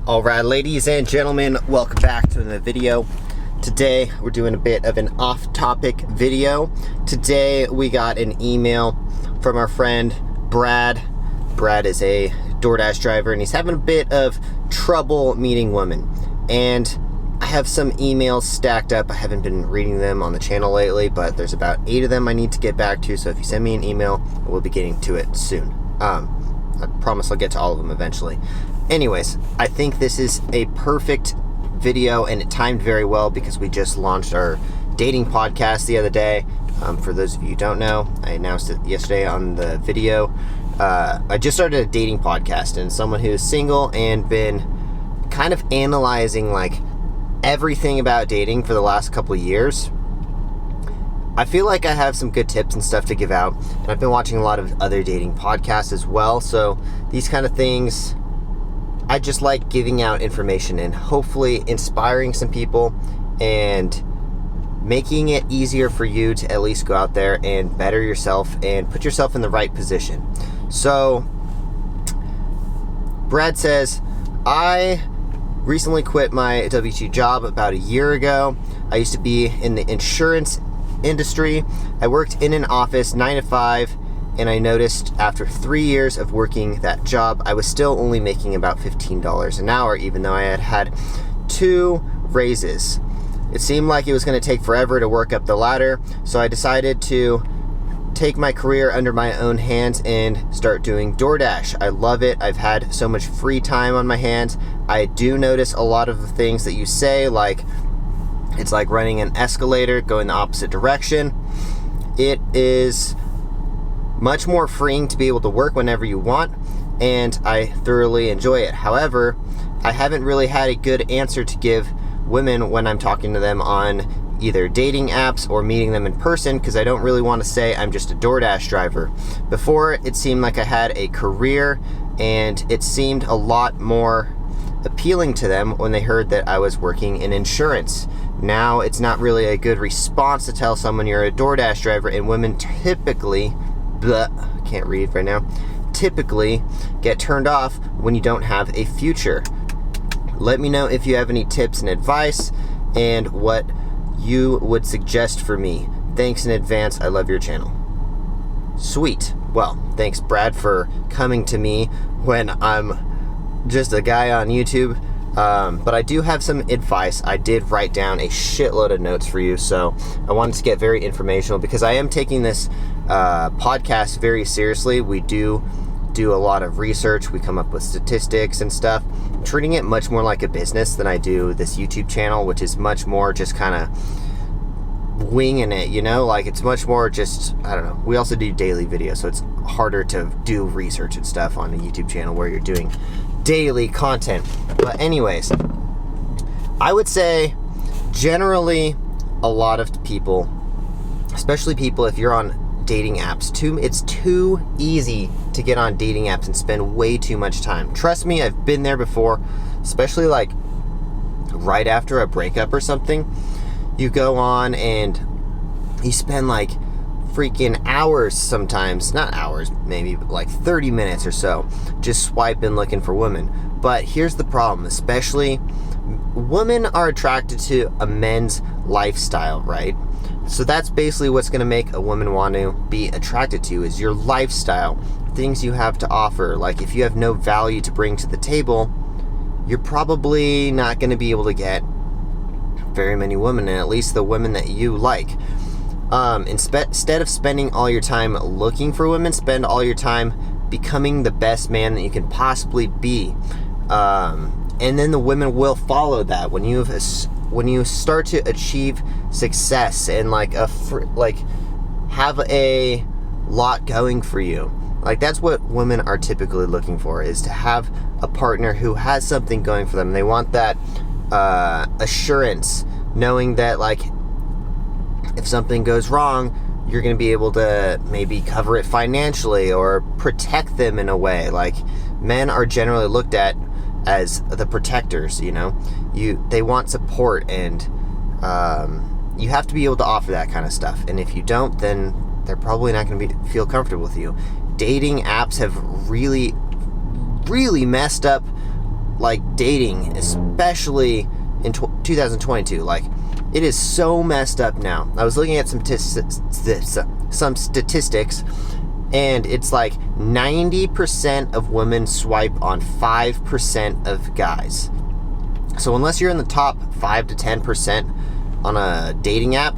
Alright, ladies and gentlemen, welcome back to another video. Today we're doing a bit of an off-topic video. Today we got an email from our friend Brad. Brad is a Doordash driver and he's having a bit of trouble meeting women. And I have some emails stacked up. I haven't been reading them on the channel lately, but there's about 8 of them I need to get back to. So if you send me an email, we'll be getting to it soon. I promise I'll get to all of them eventually. Anyways, I think this is a perfect video and it timed very well because we just launched our dating podcast the other day. For those of you who don't know, I announced it yesterday on the video. I just started a dating podcast, and someone who's single and been kind of analyzing like everything about dating for the last couple of years. I feel like I have some good tips and stuff to give out, and I've been watching a lot of other dating podcasts as well, so these kind of things, I just like giving out information and hopefully inspiring some people and making it easier for you to at least go out there and better yourself and put yourself in the right position. So, Brad says, I recently quit my W-2 job about a year ago. I used to be in the insurance industry. I worked in an office 9 to 5, and I noticed after 3 years of working that job, I was still only making about $15 an hour, even though I had had 2 raises. It seemed like it was going to take forever to work up the ladder, so I decided to take my career under my own hands and start doing Doordash. I love it. I've had so much free time on my hands. I do notice a lot of the things that you say, like it's like running an escalator going the opposite direction. It is much more freeing to be able to work whenever you want, and I thoroughly enjoy it. However, I haven't really had a good answer to give women when I'm talking to them on either dating apps or meeting them in person, because I don't really want to say I'm just a Doordash driver. Before, it seemed like I had a career, and it seemed a lot more appealing to them when they heard that I was working in insurance. Now, it's not really a good response to tell someone you're a Doordash driver, and women typically can't read right now, typically get turned off when you don't have a future. Let me know if you have any tips and advice and what you would suggest for me. Thanks in advance. I love your channel. Sweet. Well, thanks, Brad, for coming to me when I'm just a guy on YouTube. But I do have some advice. I did write down a shitload of notes for you, so I wanted to get very informational because I am taking this podcast very seriously. We do a lot of research. We come up with statistics and stuff. I'm treating it much more like a business than I do this YouTube channel, which is much more just kind of winging it, you know? Like, it's much more just, I don't know. We also do daily videos, so it's harder to do research and stuff on a YouTube channel where you're doing daily content. But anyways, I would say generally a lot of people, especially people if you're on dating apps, it's too easy to get on dating apps and spend way too much time. Trust me, I've been there before, especially like right after a breakup or something. You go on and you spend like freaking hours sometimes, not hours, maybe like 30 minutes or so, just swiping looking for women. But here's the problem, especially women are attracted to a men's lifestyle, right? So that's basically what's going to make a woman want to be attracted to is your lifestyle, things you have to offer. Like if you have no value to bring to the table, you're probably not going to be able to get very many women, and at least the women that you like. Instead of spending all your time looking for women, spend all your time becoming the best man that you can possibly be. And then the women will follow that. When you start to achieve success and have a lot going for you, like that's what women are typically looking for, is to have a partner who has something going for them. They want that assurance, knowing that like if something goes wrong, you're going to be able to maybe cover it financially or protect them in a way. Like men are generally looked at as the protectors, you know. They want support, and you have to be able to offer that kind of stuff. And if you don't, then they're probably not going to feel comfortable with you. Dating apps have really messed up like dating, especially in 2022. Like, it is so messed up now. I was looking at some statistics, and it's like 90% of women swipe on 5% of guys. So unless you're in the top 5 to 10% on a dating app,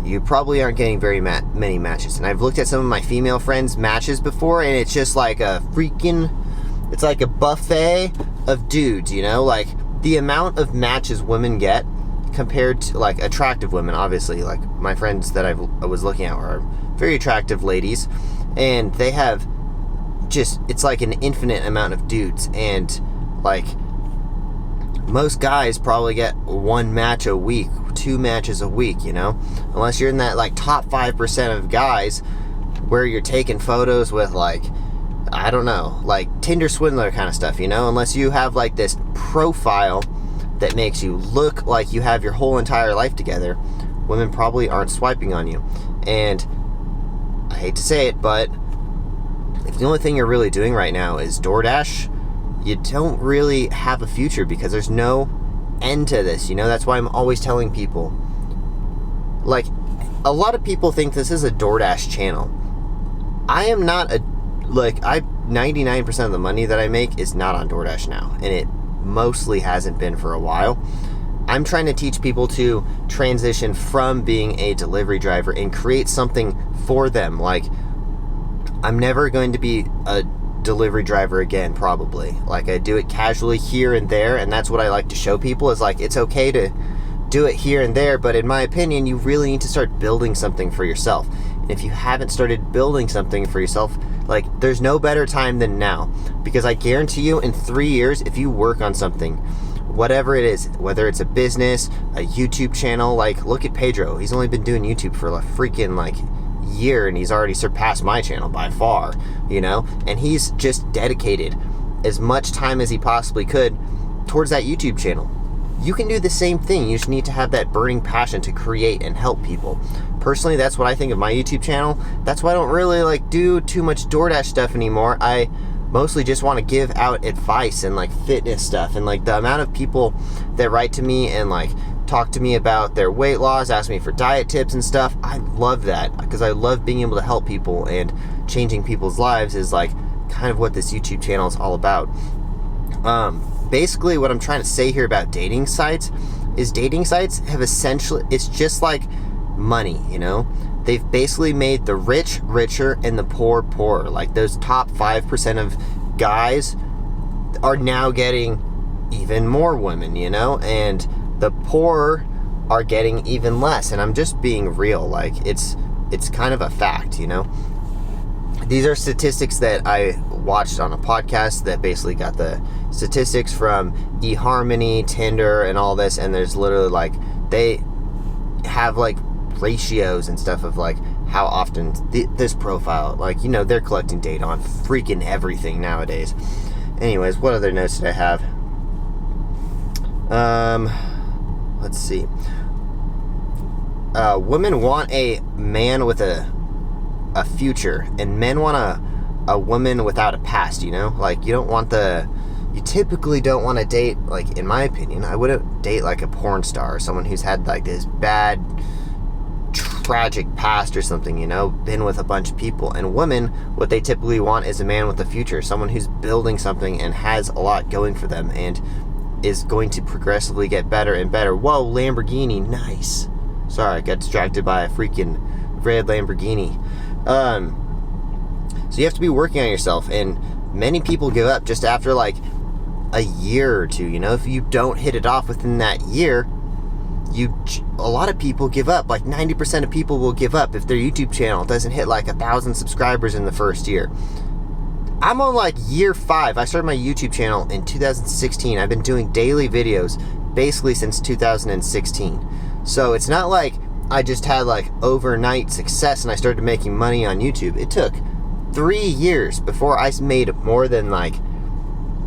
you probably aren't getting very many matches. And I've looked at some of my female friends' matches before, and it's just like it's like a buffet of dudes, you know? Like, the amount of matches women get compared to, like, attractive women, obviously. Like, my friends that I was looking at are very attractive ladies, and they have just, it's like an infinite amount of dudes. And, like, most guys probably get 1 match a week, 2 matches a week, you know? Unless you're in that, like, top 5% of guys where you're taking photos with, like, I don't know, like Tinder swindler kind of stuff, you know? Unless you have, like, this profile that makes you look like you have your whole entire life together, women probably aren't swiping on you. And I hate to say it, but if the only thing you're really doing right now is Doordash, you don't really have a future, because there's no end to this, you know? That's why I'm always telling people, like, a lot of people think this is a Doordash channel. I am not 99% of the money that I make is not on Doordash now, and it mostly hasn't been for a while. I'm trying to teach people to transition from being a delivery driver and create something for them. Like, I'm never going to be a delivery driver again, probably. Like, I do it casually here and there, and that's what I like to show people, is like, it's okay to do it here and there, but in my opinion, you really need to start building something for yourself. And if you haven't started building something for yourself, like, there's no better time than now, because I guarantee you, in 3 years, if you work on something, whatever it is, whether it's a business, a YouTube channel, like, look at Pedro. He's only been doing YouTube for a freaking, like, year, and he's already surpassed my channel by far, you know? And he's just dedicated as much time as he possibly could towards that YouTube channel. You can do the same thing. You just need to have that burning passion to create and help people. Personally, that's what I think of my YouTube channel. That's why I don't really, like, do too much Doordash stuff anymore. I mostly just want to give out advice and, like, fitness stuff. And, like, the amount of people that write to me and, like, talk to me about their weight loss, ask me for diet tips and stuff, I love that, because I love being able to help people, and changing people's lives is, like, kind of what this YouTube channel is all about. Basically, what I'm trying to say here about dating sites is dating sites have essentially, it's just like money, you know? They've basically made the rich richer and the poor poorer. Like, those top 5% of guys are now getting even more women, you know? And the poor are getting even less. And I'm just being real. Like, it's kind of a fact, you know? These are statistics that I watched on a podcast that basically got the statistics from eHarmony, Tinder, and all this. And there's literally, like, they have, like, ratios and stuff of, like, how often this profile, like, you know, they're collecting data on freaking everything nowadays. Anyways, what other notes did I have? Let's see. Women want a man with a future, and men want a woman without a past, you know? Like, you typically don't want to date, like, in my opinion, I wouldn't date, like, a porn star or someone who's had, like, this bad, tragic past or something, you know? Been with a bunch of people. And women, what they typically want is a man with a future, someone who's building something and has a lot going for them, and is going to progressively get better and better. Whoa, Lamborghini, nice. Sorry, I got distracted by a freaking red Lamborghini. So you have to be working on yourself, and many people give up just after, like, a year or two, you know? If you don't hit it off within that year, a lot of people give up. Like, 90% of people will give up if their YouTube channel doesn't hit, like, 1,000 subscribers in the first year. I'm on, like, year 5. I started my YouTube channel in 2016. I've been doing daily videos basically since 2016. So it's not like I just had, like, overnight success and I started making money on YouTube. It took 3 years before I made more than, like,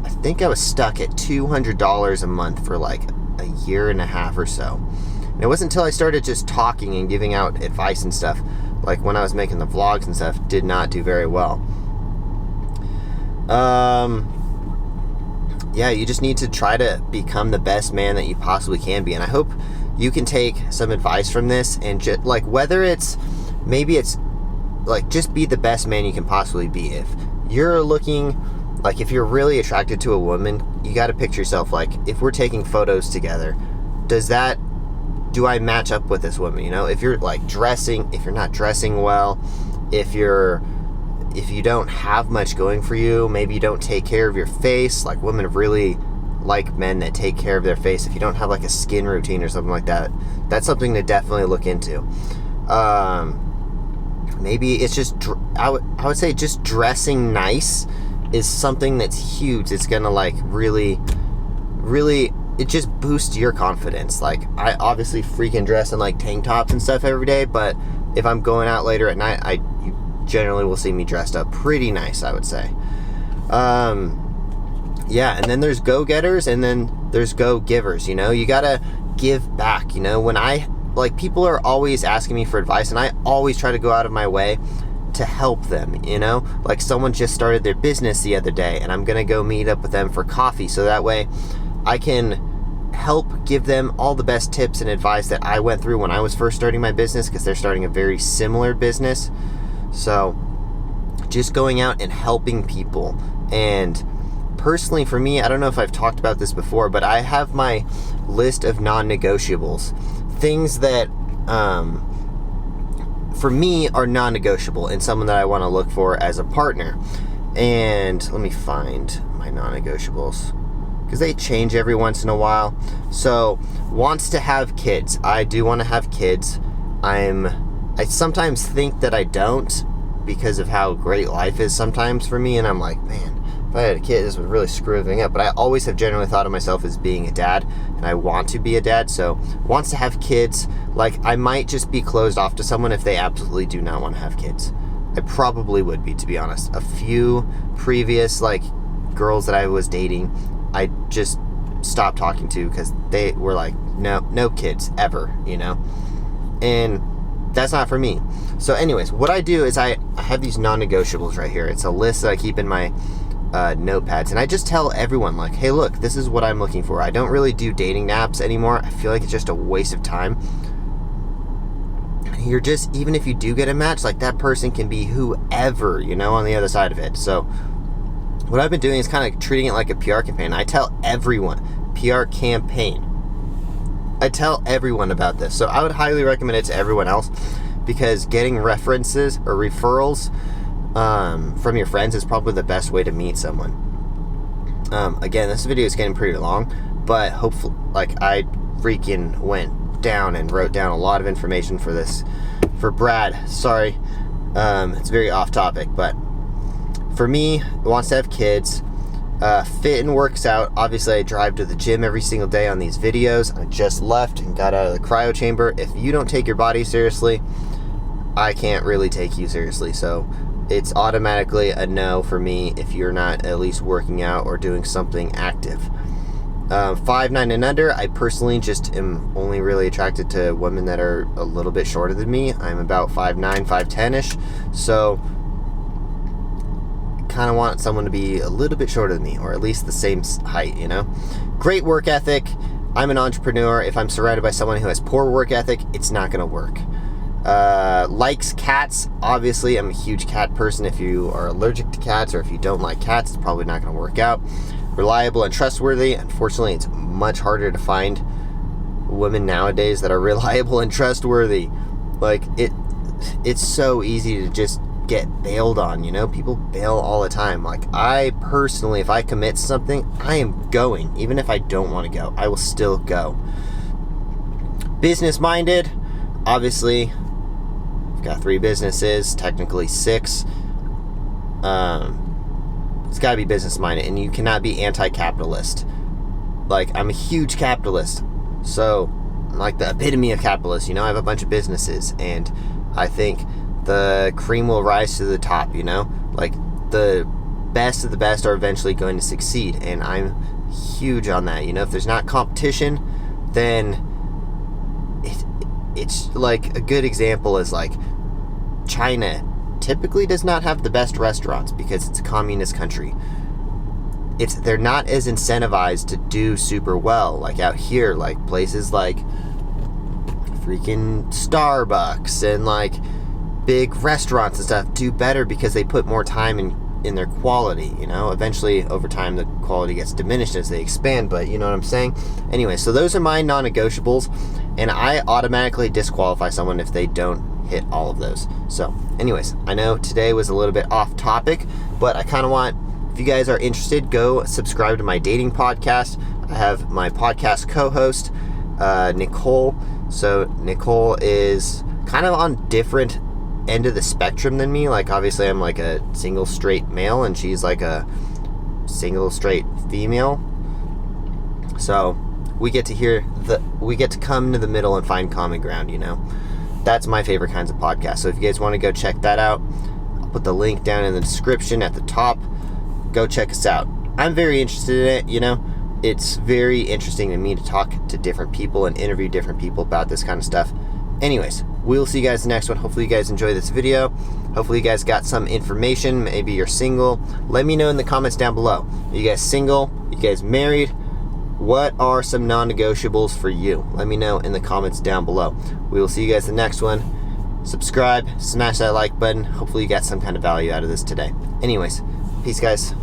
I think I was stuck at $200 a month for, like, a year and a half or so. And it wasn't until I started just talking and giving out advice and stuff, like when I was making the vlogs and stuff, did not do very well. yeah, you just need to try to become the best man that you possibly can be. And I hope you can take some advice from this, and just like, whether it's, maybe it's like, just be the best man you can possibly be. If you're looking, like, if you're really attracted to a woman, you got to picture yourself, like, if we're taking photos together, do I match up with this woman? You know, if you're like dressing, if you're not dressing well, if you don't have much going for you, maybe you don't take care of your face. Like, women really like men that take care of their face. If you don't have like a skin routine or something like that, that's something to definitely look into. Maybe it's just, I would say just dressing nice is something that's huge. It's gonna like really, it just boosts your confidence. Like, I obviously freaking dress in like tank tops and stuff every day, but if I'm going out later at night, you generally will see me dressed up pretty nice, I would say. Yeah, and then there's go-getters, and then there's go-givers, you know? You gotta give back, you know? When people are always asking me for advice, and I always try to go out of my way to help them, you know? Like, someone just started their business the other day, and I'm gonna go meet up with them for coffee, so that way I can help give them all the best tips and advice that I went through when I was first starting my business, because they're starting a very similar business. So just going out and helping people. And personally, for me, I don't know if I've talked about this before, but I have my list of non-negotiables, things that for me are non-negotiable and someone that I want to look for as a partner. And let me find my non-negotiables, because they change every once in a while. So, wants to have kids. I do want to have kids. I sometimes think that I don't, because of how great life is sometimes for me, and I'm like, man, if I had a kid, this would really screw everything up. But I always have generally thought of myself as being a dad, and I want to be a dad. So, wants to have kids. Like, I might just be closed off to someone if they absolutely do not want to have kids. I probably would be, to be honest. A few previous, like, girls that I was dating, I just stopped talking to because they were like, no kids ever, you know? And that's not for me. So anyways, what I do is I have these non-negotiables right here. It's a list that I keep in my notepads, and I just tell everyone, like, hey, look, this is what I'm looking for. I don't really do dating apps anymore. I feel like it's just a waste of time. You're just, even if you do get a match, like, that person can be whoever, you know, on the other side of it. So what I've been doing is kind of treating it like a PR campaign. I tell everyone, PR campaign. I tell everyone about this. So I would highly recommend it to everyone else, because getting references or referrals from your friends is probably the best way to meet someone. Again, this video is getting pretty long, but hopefully, like, I freaking went down and wrote down a lot of information for this, for Brad. Sorry, it's very off topic, but for me, wants to have kids, fit and works out. Obviously, I drive to the gym every single day on these videos. I just left and got out of the cryo chamber. If you don't take your body seriously, I can't really take you seriously. So it's automatically a no for me if you're not at least working out or doing something active. 5'9" and under, I personally just am only really attracted to women that are a little bit shorter than me. I'm about 5'9", 5'10"-ish. So kind of want someone to be a little bit shorter than me, or at least the same height, you know? Great work ethic. I'm an entrepreneur. If I'm surrounded by someone who has poor work ethic, it's not going to work. Likes cats. Obviously, I'm a huge cat person. If you are allergic to cats, or if you don't like cats, it's probably not going to work out. Reliable and trustworthy. Unfortunately, it's much harder to find women nowadays that are reliable and trustworthy. Like, it's so easy to just get bailed on, you know? People bail all the time. Like, I personally, if I commit to something, I am going. Even if I don't want to go, I will still go. Business minded. Obviously, I've got 3 businesses, technically 6. It's got to be business minded, and you cannot be anti-capitalist. Like, I'm a huge capitalist, so I'm like the epitome of capitalist, you know? I have a bunch of businesses, and I think the cream will rise to the top, you know? Like, the best of the best are eventually going to succeed, and I'm huge on that, you know? If there's not competition, then it's like, a good example is like China typically does not have the best restaurants because it's a communist country. they're not as incentivized to do super well. Like out here, like places like freaking Starbucks and like big restaurants and stuff do better because they put more time in their quality, you know. Eventually over time the quality gets diminished as they expand, but you know what I'm saying. Anyway, so those are my non-negotiables, and I automatically disqualify someone if they don't hit all of those. So anyways, I know today was a little bit off topic, but I kind of want, if you guys are interested, go subscribe to my dating podcast. I have my podcast co-host Nicole. So Nicole is kind of on different end of the spectrum than me. Like obviously I'm like a single straight male and she's like a single straight female. So we get to come to the middle and find common ground, you know. That's my favorite kinds of podcasts. So if you guys want to go check that out, I'll put the link down in the description at the top. Go check us out. I'm very interested in it, you know. It's very interesting to me to talk to different people and interview different people about this kind of stuff. Anyways, we'll see you guys in the next one. Hopefully you guys enjoy this video. Hopefully you guys got some information. Maybe you're single. Let me know in the comments down below. Are you guys single? You guys married? What are some non-negotiables for you? Let me know in the comments down below. We will see you guys in the next one. Subscribe, smash that like button. Hopefully you got some kind of value out of this today. Anyways, peace guys.